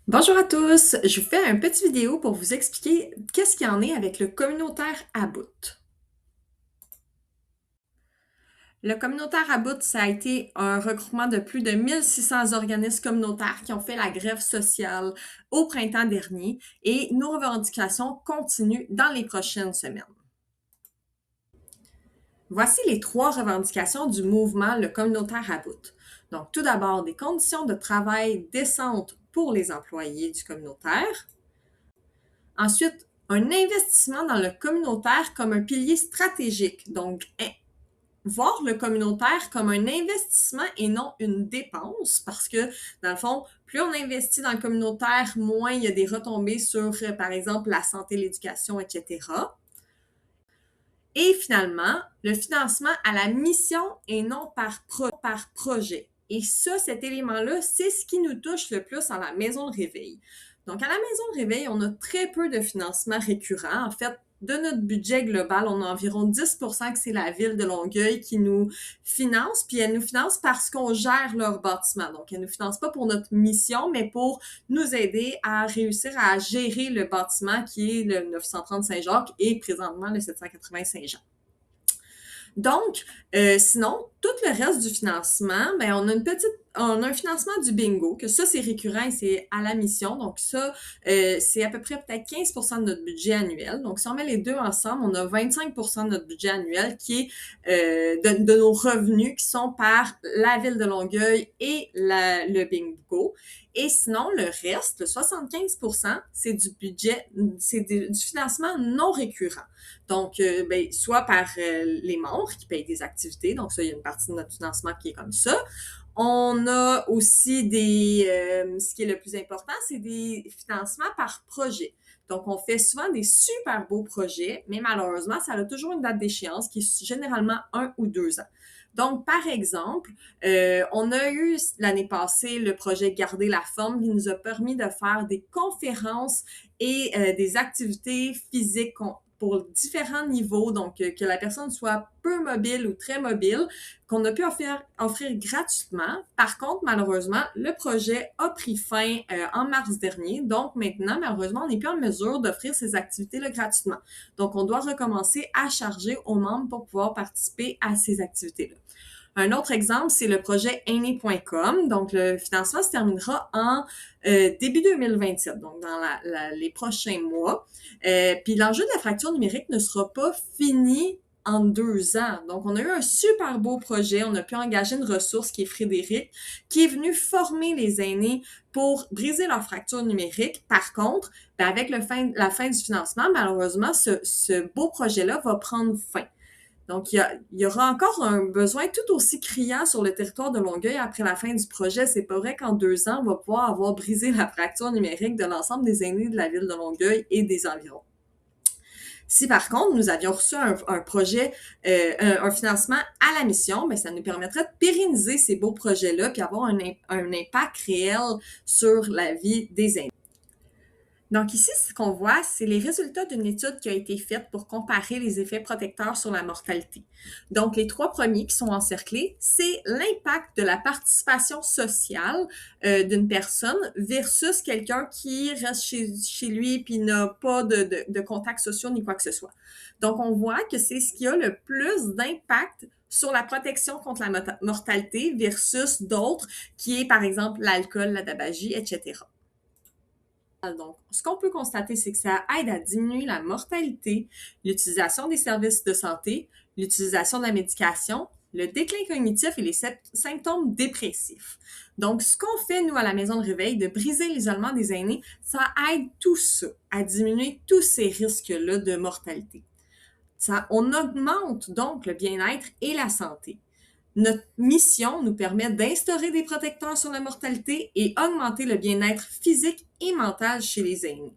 Bonjour à tous, je vous fais une petite vidéo pour vous expliquer qu'est-ce qu'il y en est avec le communautaire à bout. Le communautaire à bout, ça a été un regroupement de plus de 1600 organismes communautaires qui ont fait la grève sociale au printemps dernier et nos revendications continuent dans les prochaines semaines. Voici les trois revendications du mouvement Le communautaire à bout. Donc, tout d'abord, des conditions de travail décentes pour les employés du communautaire. Ensuite, un investissement dans le communautaire comme un pilier stratégique. Donc, voir le communautaire comme un investissement et non une dépense parce que, dans le fond, plus on investit dans le communautaire, moins il y a des retombées sur, par exemple, la santé, l'éducation, etc. Et finalement, le financement à la mission et non par projet. Et ça, cet élément-là, c'est ce qui nous touche le plus à la maison de réveil. Donc, à la maison de réveil, on a très peu de financement récurrent. En fait, de notre budget global, on a environ 10% que c'est la ville de Longueuil qui nous finance, puis elle nous finance parce qu'on gère leur bâtiment. Donc, elle nous finance pas pour notre mission, mais pour nous aider à réussir à gérer le bâtiment qui est le 930 Saint-Jacques et présentement le 780 Saint-Jean. Donc, sinon, tout le reste du financement, ben, on a un financement du bingo, que ça, c'est récurrent et c'est à la mission. Donc, ça, c'est à peu près peut-être 15% de notre budget annuel. Donc, si on met les deux ensemble, on a 25% de notre budget annuel qui est de nos revenus qui sont par la ville de Longueuil et le bingo. Et sinon, le reste, le 75%, c'est du budget, c'est du financement non récurrent. Donc, ben, soit par les membres qui payent des activités, donc ça, il y a une partie de notre financement qui est comme ça. On a aussi ce qui est le plus important, c'est des financements par projet. Donc, on fait souvent des super beaux projets, mais malheureusement, ça a toujours une date d'échéance qui est généralement 1 ou 2 ans. Donc, par exemple, on a eu l'année passée le projet Garder la forme qui nous a permis de faire des conférences et des activités physiques pour différents niveaux, donc que la personne soit peu mobile ou très mobile, qu'on a pu offrir gratuitement. Par contre, malheureusement, le projet a pris fin en mars dernier, donc maintenant, malheureusement, on n'est plus en mesure d'offrir ces activités-là gratuitement. Donc, on doit recommencer à charger aux membres pour pouvoir participer à ces activités-là. Un autre exemple, c'est le projet aîné.com. Donc, le financement se terminera en début 2027, donc dans les prochains mois. Puis l'enjeu de la fracture numérique ne sera pas fini en 2 ans. Donc, on a eu un super beau projet. On a pu engager une ressource qui est Frédéric, qui est venu former les aînés pour briser leur fracture numérique. Par contre, ben avec la fin du financement, malheureusement, ce beau projet-là va prendre fin. Donc, il y aura encore un besoin tout aussi criant sur le territoire de Longueuil après la fin du projet. C'est pas vrai qu'en 2 ans, on va pouvoir avoir brisé la fracture numérique de l'ensemble des aînés de la ville de Longueuil et des environs. Si par contre, nous avions reçu un projet, un financement à la mission, bien, ça nous permettrait de pérenniser ces beaux projets-là puis avoir un impact réel sur la vie des aînés. Donc ici, ce qu'on voit, c'est les résultats d'une étude qui a été faite pour comparer les effets protecteurs sur la mortalité. Donc les trois premiers qui sont encerclés, c'est l'impact de la participation sociale d'une personne versus quelqu'un qui reste chez lui puis n'a pas de contacts sociaux ni quoi que ce soit. Donc on voit que c'est ce qui a le plus d'impact sur la protection contre la mortalité versus d'autres qui est par exemple l'alcool, la tabagie, etc. Donc, ce qu'on peut constater, c'est que ça aide à diminuer la mortalité, l'utilisation des services de santé, l'utilisation de la médication, le déclin cognitif et les symptômes dépressifs. Donc, ce qu'on fait, nous, à la maison de réveil, de briser l'isolement des aînés, ça aide tout ça à diminuer tous ces risques-là de mortalité. On augmente donc le bien-être et la santé. Notre mission nous permet d'instaurer des protecteurs sur la mortalité et augmenter le bien-être physique et mental chez les aînés.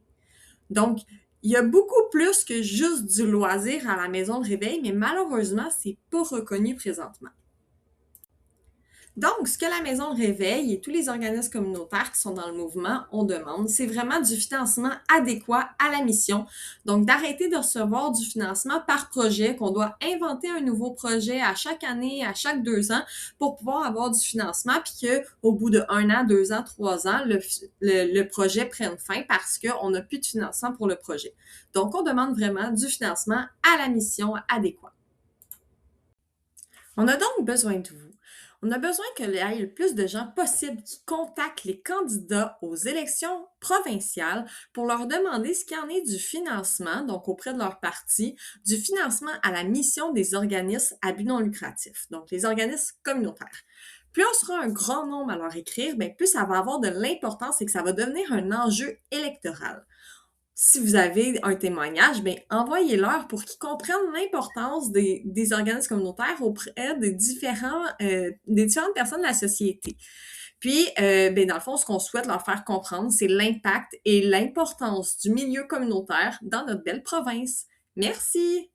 Donc, il y a beaucoup plus que juste du loisir à la maison de réveil, mais malheureusement, c'est pas reconnu présentement. Donc, ce que la Maison de Réveil et tous les organismes communautaires qui sont dans le mouvement, on demande, c'est vraiment du financement adéquat à la mission. Donc, d'arrêter de recevoir du financement par projet, qu'on doit inventer un nouveau projet à chaque année, à chaque 2 ans, pour pouvoir avoir du financement, puis qu'au bout de 1 an, 2 ans, 3 ans, le projet prenne fin parce qu'on n'a plus de financement pour le projet. Donc, on demande vraiment du financement à la mission adéquat. On a donc besoin de vous. On a besoin qu'il y ait le plus de gens possible qui contactent les candidats aux élections provinciales pour leur demander ce qu'il y en est du financement, donc auprès de leur parti, du financement à la mission des organismes à but non lucratif, donc les organismes communautaires. Plus on sera un grand nombre à leur écrire, bien, plus ça va avoir de l'importance et que ça va devenir un enjeu électoral. Si vous avez un témoignage, bien, envoyez-leur pour qu'ils comprennent l'importance des organismes communautaires auprès des différentes personnes de la société. Puis, ben, dans le fond, ce qu'on souhaite leur faire comprendre, c'est l'impact et l'importance du milieu communautaire dans notre belle province. Merci!